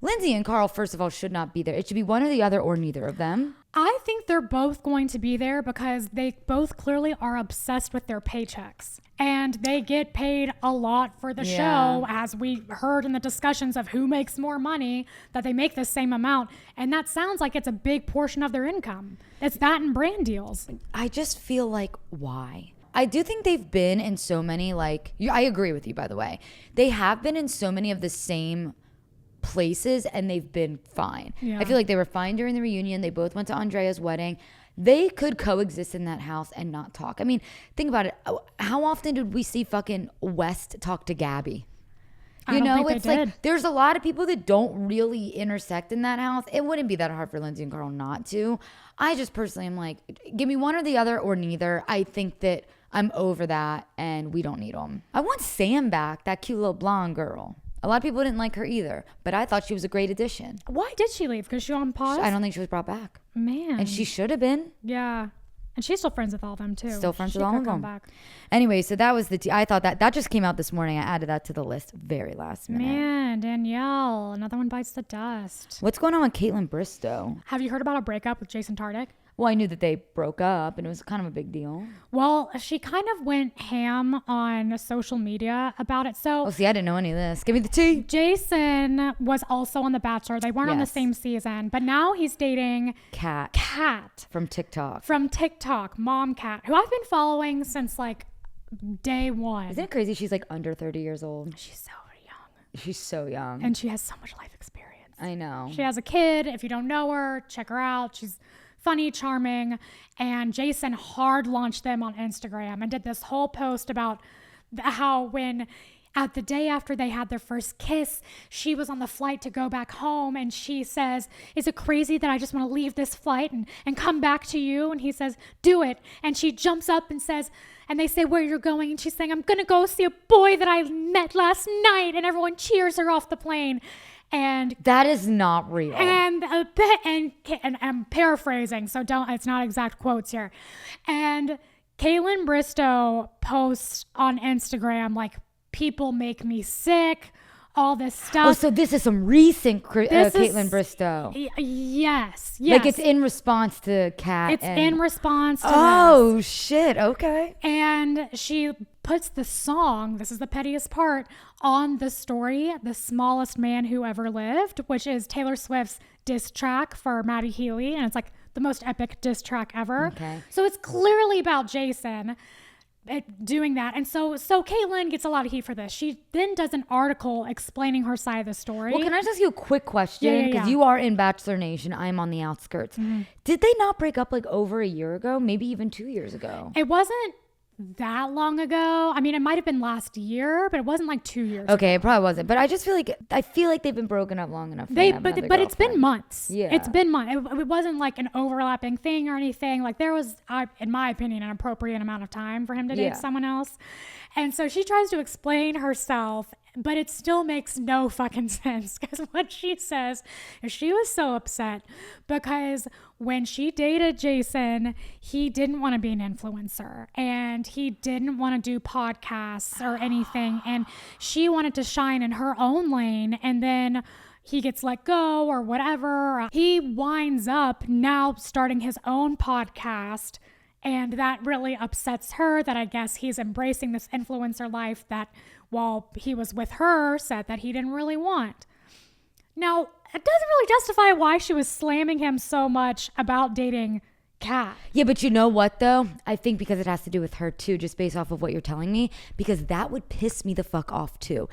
Lindsay and Carl, first of all, should not be there. It should be one or the other or neither of them. I think they're both going to be there because they both clearly are obsessed with their paychecks. And they get paid a lot for the show, as we heard in the discussions of who makes more money, that they make the same amount. And that sounds like it's a big portion of their income. It's that and brand deals. I just feel like, why? I do think they've been in so many, I agree with you, by the way. They have been in so many of the same places and they've been fine. I feel like they were fine during the reunion. They both went to Andrea's wedding. They could coexist in that house and not talk. I mean, think about it. How often did we see fucking West talk to Gabby? You know, it's like there's a lot of people that don't really intersect in that house. It wouldn't be that hard for Lindsay and Carl not to. I just personally am like, give me one or the other or neither. I think that I'm over that and we don't need them. I want Sam back, that cute little blonde girl. A lot of people didn't like her either, but I thought she was a great addition. Why did she leave? Because she on pause? I don't think she was brought back. Man. And she should have been. Yeah. And she's still friends with all of them too. Still friends with all of them. Back. Anyway, so that was I thought that just came out this morning. I added that to the list very last minute. Man, Danielle, another one bites the dust. What's going on with Kaitlyn Bristow? Have you heard about a breakup with Jason Tartick? Well, I knew that they broke up and it was kind of a big deal. Well, she kind of went ham on social media about it. So, see, I didn't know any of this. Give me the tea. Jason was also on The Bachelor. They weren't on the same season, but now he's dating Kat. From TikTok. Mom Kat, who I've been following since like day one. Isn't it crazy? She's like under 30 years old. She's so young. She's so young. And she has so much life experience. I know. She has a kid. If you don't know her, check her out. She's funny, charming, and Jason hard launched them on Instagram and did this whole post about how when at the day after they had their first kiss, she was on the flight to go back home and she says, is it crazy that I just want to leave this flight and come back to you? And he says, do it. And she jumps up and says, and they say, where you're going? And she's saying, I'm going to go see a boy that I met last night. And everyone cheers her off the plane. And that is not real. And I'm paraphrasing, so it's not exact quotes here. And Kaitlyn Bristow posts on Instagram like, people make me sick, all this stuff. Oh, so this is some recent Kaitlyn Bristow. Yes. Like it's in response to Kat. It's in response to Oh, shit. Okay. And she puts the song, this is the pettiest part, on the story, The Smallest Man Who Ever Lived, which is Taylor Swift's diss track for Maddie Healy. And it's like the most epic diss track ever. Okay. So it's clearly about Jason. doing that. And so Kaitlyn gets a lot of heat for this. She then does an article explaining her side of the story. Well, can I just ask you a quick question? Because you are in Bachelor Nation. I'm on the outskirts. Did they not break up like over a year ago? Maybe even 2 years ago? It wasn't that long ago. I mean, it might have been last year, but it wasn't like 2 years Okay, ago. it probably wasn't. But I just feel like they've been broken up long enough. But it's been months. Yeah. It's been months. It wasn't like an overlapping thing or anything. Like there was, in my opinion, an appropriate amount of time for him to date someone else. And so she tries to explain herself, but it still makes no fucking sense, because what she says is she was so upset because when she dated Jason, he didn't want to be an influencer and he didn't want to do podcasts or anything. And she wanted to shine in her own lane. And then he gets let go or whatever. He winds up now starting his own podcast. And that really upsets her, that I guess he's embracing this influencer life that while he was with her said that he didn't really want. Now, it doesn't really justify why she was slamming him so much about dating Kat. Yeah, but you know what though? I think because it has to do with her too, just based off of what you're telling me, because that would piss me the fuck off too.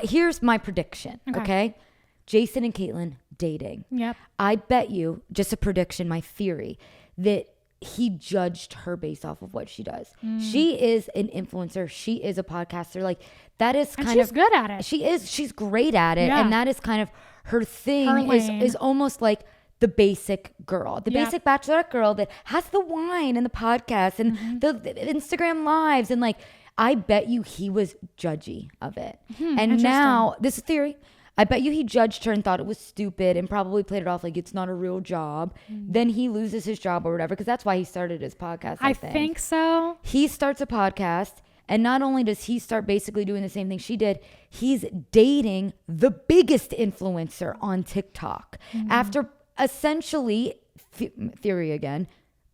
Here's my prediction, okay? Jason and Kaitlyn dating. Yep. I bet you, just a prediction, my theory, that he judged her based off of what she does. She is an influencer. She is a podcaster. Like that is kind of, she's good at it. She's great at it. Yeah. And that is kind of her thing. Her lane. Is almost like the basic girl, the basic bachelorette girl that has the wine and the podcast and the Instagram lives. And like, I bet you he was judgy of it. And now, this is theory, I bet you he judged her and thought it was stupid and probably played it off like it's not a real job. Then he loses his job or whatever, because that's why he started his podcast. I think so. He starts a podcast, and not only does he start basically doing the same thing she did, he's dating the biggest influencer on TikTok after essentially, theory again,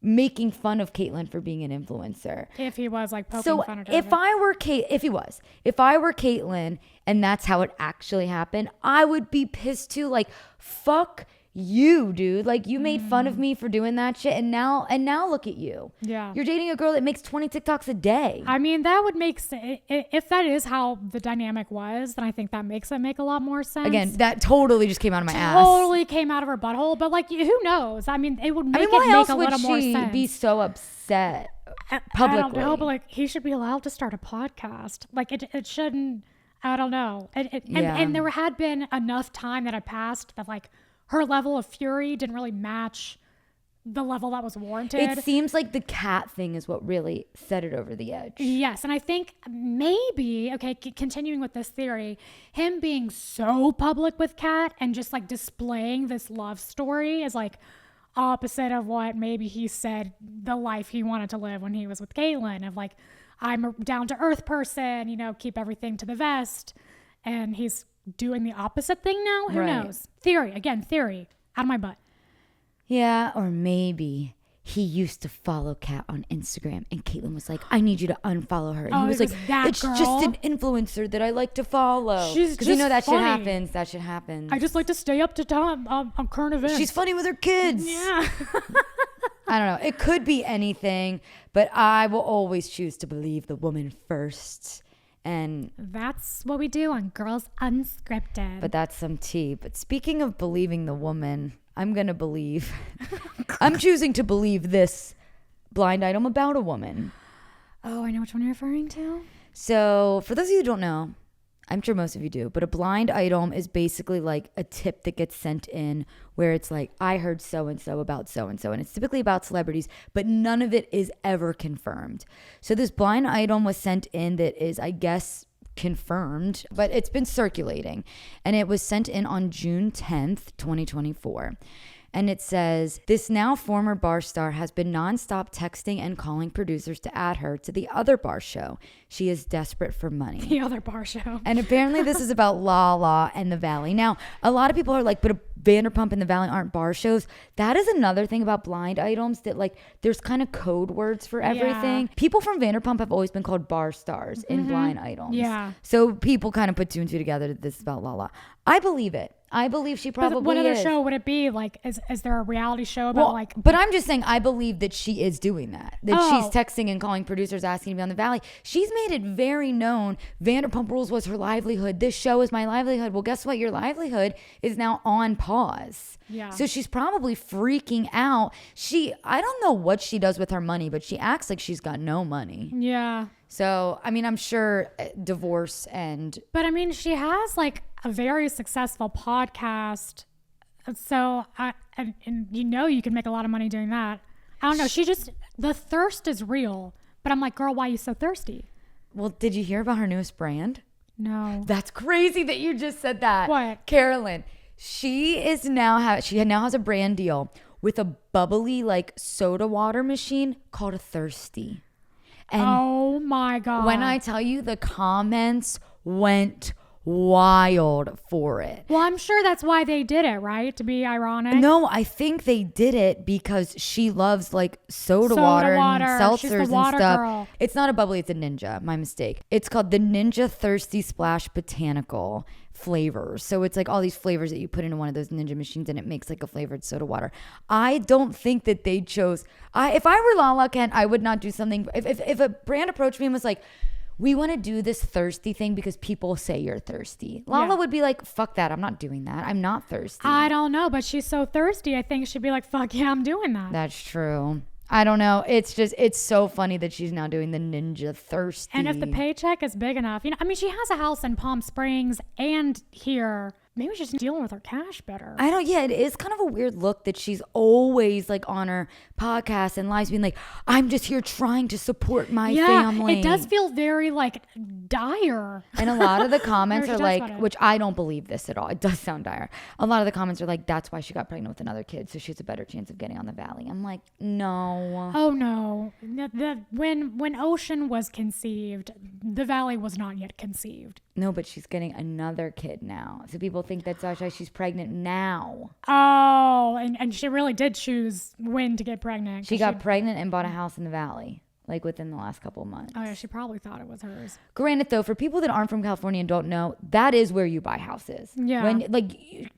making fun of Kaitlyn for being an influencer. If he was like poking fun at her. If I were Kaitlyn and that's how it actually happened, I would be pissed too. Like, fuck you, dude. Like, you made fun of me for doing that shit, and now look at you. Yeah. You're dating a girl that makes 20 TikToks a day. I mean, that would make sense. If that is how the dynamic was, then I think that makes it make a lot more sense. Again, that totally just came out of my ass. Totally came out of her butthole. But like, who knows? I mean, it would make why it make else a would little more she sense. be so upset I publicly? don't know, but like, he should be allowed to start a podcast. Like, it shouldn't. I don't know. And there had been enough time that had passed that like her level of fury didn't really match the level that was warranted. It seems like the Kat thing is what really set it over the edge. Yes, and I think maybe, continuing with this theory, him being so public with Kat and just like displaying this love story is like opposite of what maybe he said the life he wanted to live when he was with Kaitlyn, of like, I'm a down-to-earth person, keep everything to the vest. And he's doing the opposite thing now? Who knows? Theory, out of my butt. Yeah, or maybe he used to follow Kat on Instagram and Kaitlyn was like, I need you to unfollow her. And he was like, it's just an influencer that I like to follow. Because you know that shit happens. That shit happens. I just like to stay up to time on current events. She's funny with her kids. Yeah. I don't know. It could be anything, but I will always choose to believe the woman first. And that's what we do on Girls Unscripted. But that's some tea. But speaking of believing the woman, I'm choosing to believe this blind item about a woman. Oh, I know which one you're referring to. So for those of you who don't know, I'm sure most of you do, but a blind item is basically like a tip that gets sent in where it's like, I heard so-and-so about so-and-so. And it's typically about celebrities, but none of it is ever confirmed. So this blind item was sent in that is, I guess, confirmed, but it's been circulating. And it was sent in on June 10th, 2024. And it says, this now former bar star has been nonstop texting and calling producers to add her to the other bar show. She is desperate for money. The other bar show. And apparently this is about Lala and the Valley. Now, a lot of people are like, but Vanderpump and the Valley aren't bar shows. That is another thing about blind items, that like there's kind of code words for everything. Yeah. People from Vanderpump have always been called bar stars in blind items. Yeah. So people kind of put two and two together that this is about Lala. I believe it. I believe she But probably what other is. show would it be? Like, is there a reality show about like? But I'm just saying, I believe that she is doing that. That she's Oh. texting and calling producers asking to be on the Valley. She's made it very known. Vanderpump Rules was her livelihood. This show is my livelihood. Well, guess what? Your livelihood is now on pause. Yeah. So she's probably freaking out. I don't know what she does with her money, but she acts like she's got no money. Yeah. So, I mean, I'm sure divorce and But I mean, she has like a very successful podcast. So, and you know, you can make a lot of money doing that. I don't know. The thirst is real. But I'm like, girl, why are you so thirsty? well, did you hear about her newest brand? No. That's crazy that you just said that. What? Carolyn, she now has a brand deal with a bubbly like soda water machine called a Thirsty. And Oh my God. when I tell you, the comments went wild for it. Well, I'm sure that's why they did it, right? To be ironic. No, I think they did it because she loves like soda Soda water water. and She's the seltzers and water stuff. girl. It's not a bubbly, it's a Ninja. My mistake. It's called the Ninja Thirsty Splash Botanical flavors. So it's like all these flavors that you put into one of those Ninja machines and it makes like a flavored soda water. I don't think that they chose. If I were Lala Kent, I would not do something. If a brand approached me and was like, we want to do this thirsty thing because people say you're thirsty. Lala Yeah. would be like, fuck that. I'm not doing that. I'm not thirsty. I don't know, but she's so thirsty. I think she'd be like, fuck yeah, I'm doing that. That's true. I don't know. It's so funny that she's now doing the Ninja Thirsty. And if the paycheck is big enough, I mean, she has a house in Palm Springs and here. Maybe she's dealing with her cash better. It is kind of a weird look that she's always like on her podcast and lives being like, I'm just here trying to support my family. It does feel very like dire. And a lot of the comments She are talks like, about it. which I don't believe this at all. It does sound dire. A lot of the comments are like, that's why she got pregnant with another kid. So she has a better chance of getting on the Valley. I'm like, no. Oh no. When Ocean was conceived, the Valley was not yet conceived. No, but she's getting another kid now. So people think that's why she's pregnant now. Oh, and she really did choose when to get pregnant. She got pregnant and bought a house in the Valley, like within the last couple of months. Oh yeah, she probably thought it was hers. Granted, though, for people that aren't from California and don't know, that is where you buy houses. Yeah. When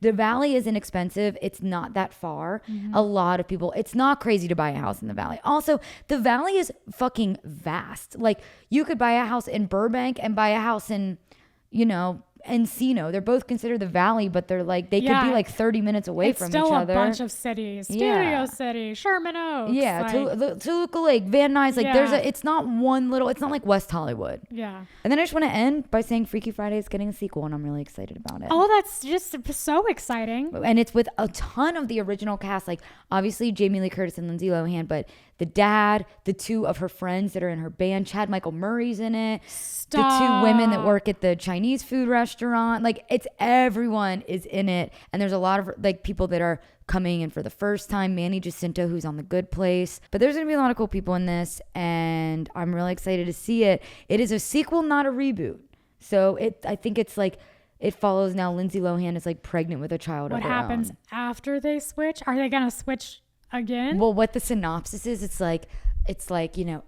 the Valley is inexpensive, it's not that far. A lot of people, it's not crazy to buy a house in the Valley. Also, the Valley is fucking vast. Like you could buy a house in Burbank and buy a house in, Encino. They're both considered the Valley, but they're like could be like 30 minutes away It's from still each other. a bunch of cities. Studio City, Sherman Oaks. Yeah, like, Toluca Lake, Van Nuys. Like Yeah. it's not it's not like West Hollywood. yeah. And then I just want to end by saying Freaky Friday is getting a sequel, and I'm really excited about it. Oh, that's just so exciting. And it's with a ton of the original cast, like obviously Jamie Lee Curtis and Lindsay Lohan, but the dad, the two of her friends that are in her band, Chad Michael Murray's in it, the two women that work at the Chinese food restaurant, like everyone is in it. And there's a lot of like people that are coming in for the first time. Manny Jacinto, who's on The Good Place, but there's gonna be a lot of cool people in this, and I'm really excited to see it. It is a sequel, not a reboot. So I think it's like it follows now. Lindsay Lohan is like pregnant with a child. What of her happens own. after they switch? Are they gonna switch again? Well, what the synopsis is, it's like,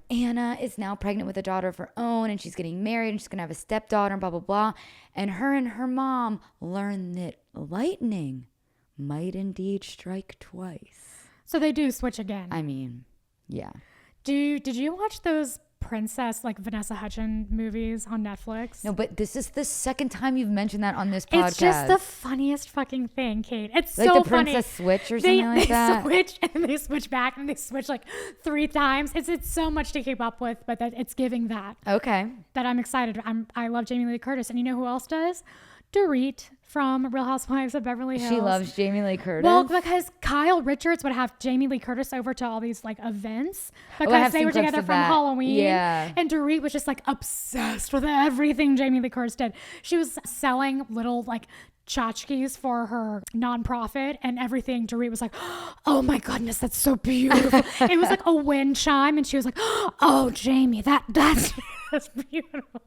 Anna is now pregnant with a daughter of her own and she's getting married and she's going to have a stepdaughter and blah, blah, blah. And her mom learn that lightning might indeed strike twice. So they do switch again. I mean, yeah. Did you watch those princess like Vanessa Hudgens movies on Netflix? No, but this is the second time you've mentioned that on this podcast. It's just the funniest fucking thing, Kate. It's like so the Princess funny. Switch or something like that. They switch and they switch back and they switch like 3 times. It's so much to keep up with, but it's giving that Okay. I'm excited. I love Jamie Lee Curtis, and you know who else does? Dorit from Real Housewives of Beverly Hills. She loves Jamie Lee Curtis. Well, because Kyle Richards would have Jamie Lee Curtis over to all these like events because have they seen were clips together of from that. Halloween. Yeah. And Dorit was just like obsessed with everything Jamie Lee Curtis did. She was selling little like tchotchkes for her nonprofit and everything. Dorit was like, oh my goodness, that's so beautiful. It was like a wind chime, and she was like, oh Jamie, that's beautiful.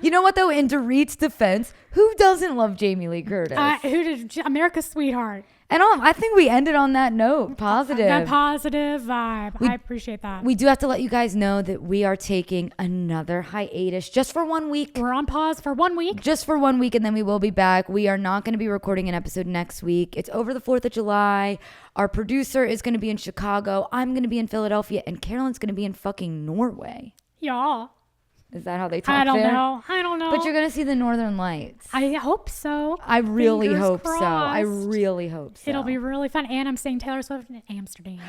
You know what though? In Dorit's defense, who doesn't love Jamie Lee Curtis? Who did America's Sweetheart? And I think we ended on that note. Positive. That positive vibe. I appreciate that. We do have to let you guys know that we are taking another hiatus just for 1 week. We're on pause for 1 week. Just for 1 week, and then we will be back. We are not going to be recording an episode next week. It's over the 4th of July. Our producer is going to be in Chicago. I'm going to be in Philadelphia, and Carolyn's going to be in fucking Norway. Yeah. Is that how they talk I don't there? know. But you're going to see the Northern Lights. I hope so. I really Fingers hope so. I crossed. really hope so. It'll be really fun. And I'm seeing Taylor Swift in Amsterdam.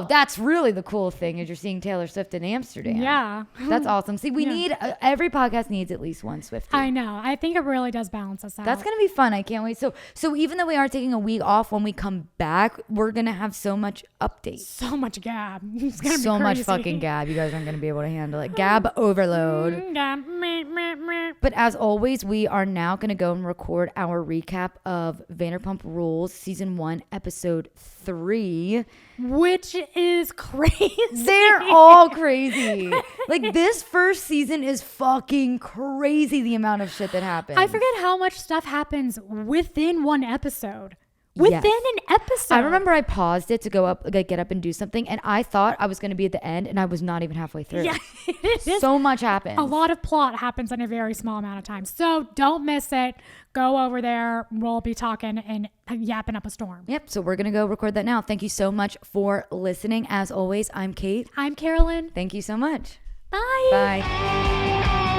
That's really the cool thing is you're seeing Taylor Swift in Amsterdam. Yeah. That's awesome. See, we need every podcast needs at least one Swiftie. I know. I think it really does balance us out. That's gonna be fun. I can't wait. So even though we are taking a week off, when we come back, we're gonna have so much updates. so much gab. It's gonna be So much crazy. fucking gab. You guys aren't gonna be able to handle it. Gab overload. Gab. Meh, meh, meh. But as always, we are now gonna go and record our recap of Vanderpump Rules season 1, episode 3. Which is crazy. They're all crazy. Like this first season is fucking crazy. The amount of shit that happens. I forget how much stuff happens within one episode. Within an episode. I remember I paused it to go up, like get up and do something, and I thought I was going to be at the end, and I was not even halfway through. Yeah, it is. So much happened. A lot of plot happens in a very small amount of time. So don't miss it. Go over there. We'll be talking and yapping up a storm. Yep. So we're going to go record that now. Thank you so much for listening. As always, I'm Kate. I'm Carolyn. Thank you so much. Bye. Bye.